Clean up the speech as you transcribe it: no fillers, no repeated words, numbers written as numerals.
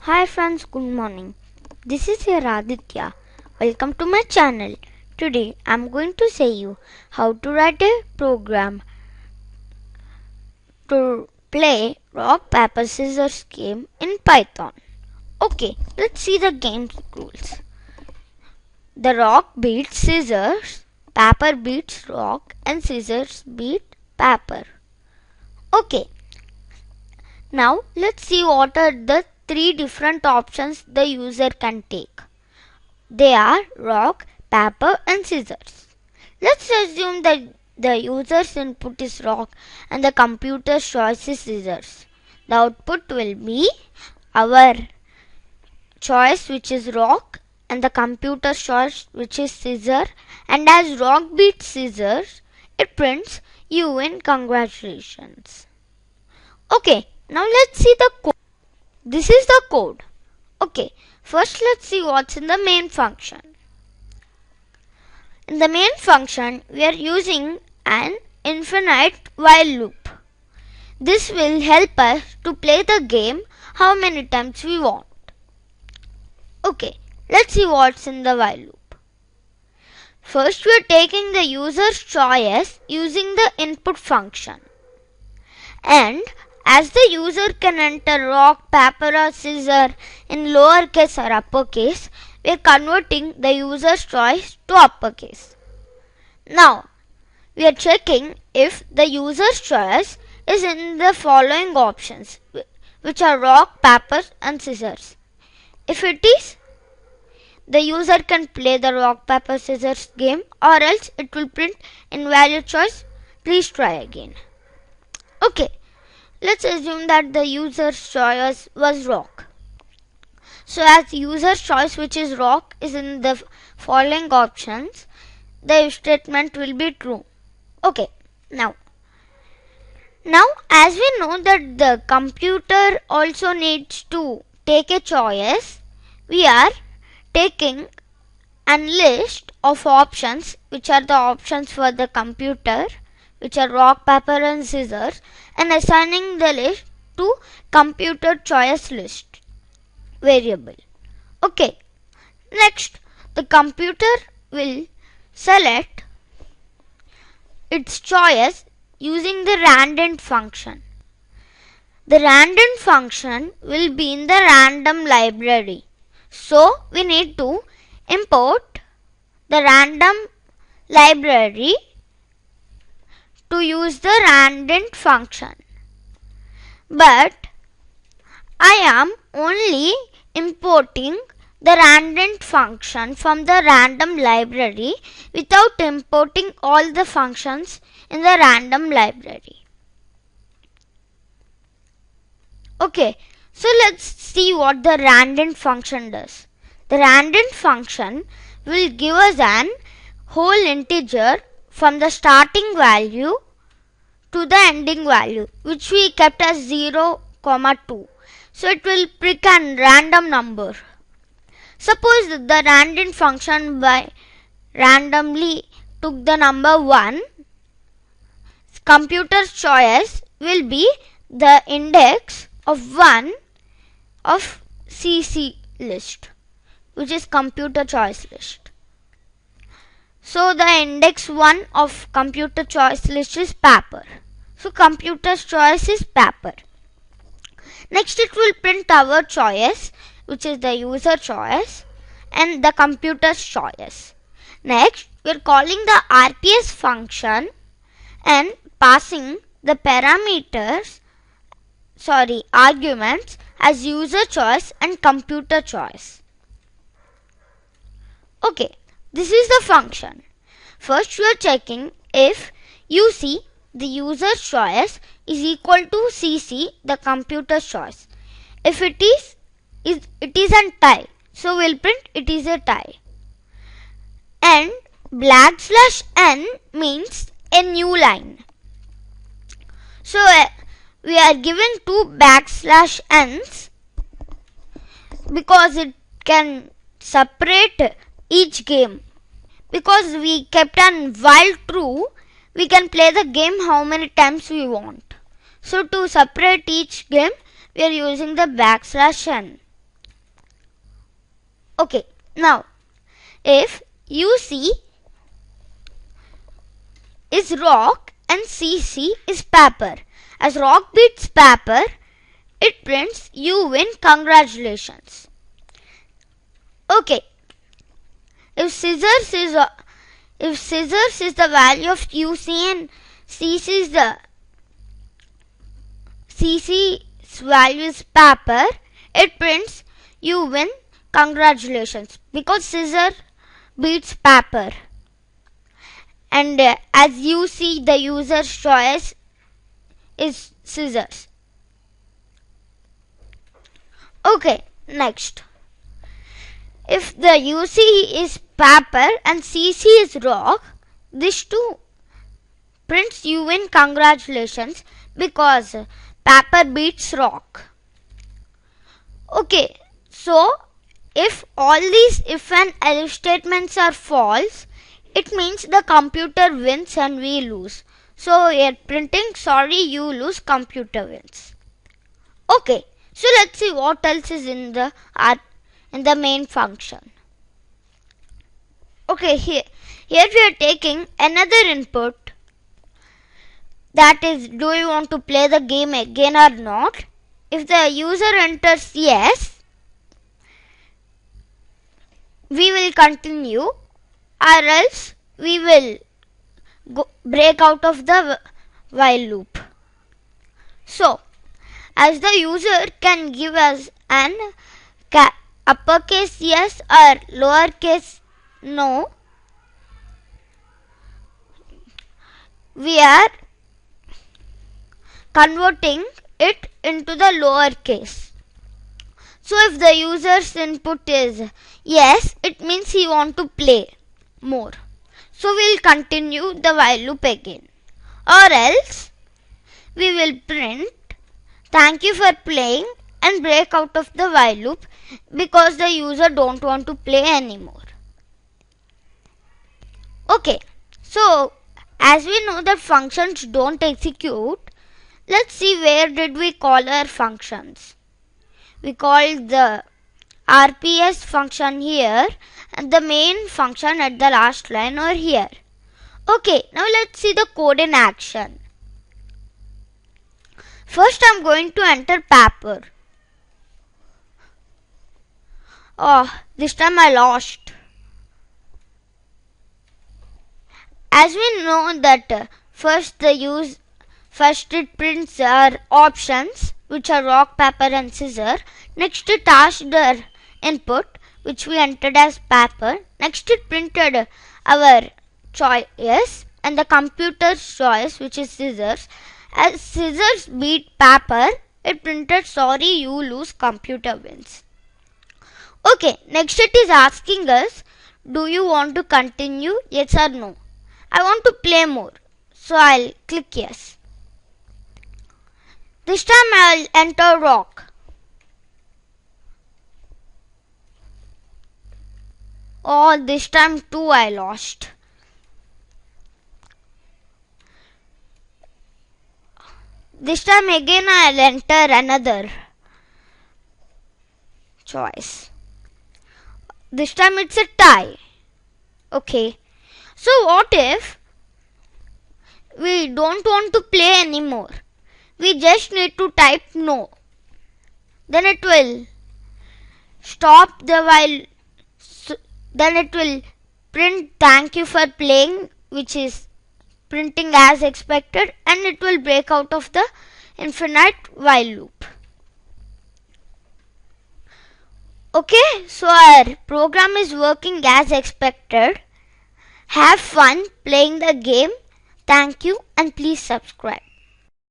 Hi friends, good morning. This is your Adithya. Welcome to my channel. Today I am going to say you how to write a program to play rock paper scissors game in Python. Okay, let's see the game rules. The rock beats scissors, paper beats rock and scissors beat paper. Okay, now let's see what are the three different options the user can take. They are rock, paper and scissors. Let's assume that the user's input is rock and the computer's choice is scissors. The output will be our choice, which is rock, and the computer's choice, which is scissor. And as rock beats scissors, it prints you win, congratulations. Okay, now let's see the code. This is the code. Okay, first let's see what's in the main function. In the main function, we are using an infinite while loop. This will help us to play the game how many times we want. Okay, let's see what's in the while loop. First, we are taking the user's choice using the input function. And as the user can enter rock, paper or scissor in lowercase or uppercase, we are converting the user's choice to uppercase. Now, we are checking if the user's choice is in the following options, which are rock, paper and scissors. If it is, the user can play the rock, paper, scissors game, or else it will print invalid choice, please try again. Okay, let's assume that the user's choice was rock. So as user's choice, which is rock, is in the following options, the if statement will be true. Okay, now as we know that the computer also needs to take a choice, we are taking a list of options, which are the options for the computer, which are rock, paper and scissors, and assigning the list to computer choice list variable. Okay, next the computer will select its choice using the random function. The random function will be in the random library. So we need to import the random library to use the random function. But I am only importing the random function from the random library without importing all the functions in the random library. Okay, so let's see what the random function does. The random function will give us an whole integer from the starting value to the ending value, which we kept as 0, 2. So it will pick a random number. Suppose that the random function by randomly took the number 1, computer's choice will be the index of 1 of CC list, which is computer choice list. So the index 1 of computer choice list is paper. So computer's choice is paper. Next it will print our choice, which is the user choice and the computer's choice. Next we are calling the RPS function and passing the arguments as user choice and computer choice. Okay, this is the function. First we are checking if UC, the user's choice, is equal to CC, the computer's choice. If it is a tie, so we'll print it is a tie. And \n means a new line. So we are given two \n's because it can separate each game. Because we kept an while true, we can play the game how many times we want. So to separate each game, we are using the \n. Okay, now if UC is rock and CC is paper, as rock beats paper, it prints you win, congratulations. Okay, if scissors is the value of UC and CC's value is paper, it prints you win, congratulations, because scissor beats paper. And as you see, the user's choice is scissors. Okay, next. If the UC is paper and CC is rock, this too prints you win, congratulations, because paper beats rock. Okay, so if all these if and else statements are false, it means the computer wins and we lose. So we are printing sorry you lose, computer wins. Okay, so let's see what else is in the main function. Okay, here we are taking another input, that is, do you want to play the game again or not? If the user enters yes, we will continue, or else we will break out of the while loop. So, as the user can give us an uppercase yes or lowercase no, we are converting it into the lowercase. So if the user's input is yes, it means he wants to play more. So we'll continue the while loop again. Or else we will print thank you for playing and break out of the while loop because the user don't want to play anymore. Okay, so as we know that functions don't execute, let's see where did we call our functions. We called the RPS function here and the main function at the last line over here. Okay, now let's see the code in action. First I'm going to enter paper. Oh, this time I lost. As we know that first it prints our options, which are rock, paper and scissor. Next it asked our input, which we entered as paper. Next it printed our choice and the computer's choice, which is scissors. As scissors beat paper, it printed sorry you lose, computer wins. Okay, next it is asking us, do you want to continue, yes or no? I want to play more, so I'll click yes. This time I'll enter rock. Oh, this time too I lost. This time again I'll enter another choice. This time it's a tie. Okay. So what if we don't want to play anymore? We just need to type no. Then it will stop the while. Then it will print thank you for playing, which is printing as expected, and it will break out of the infinite while loop. Okay, so our program is working as expected. Have fun playing the game. Thank you and please subscribe.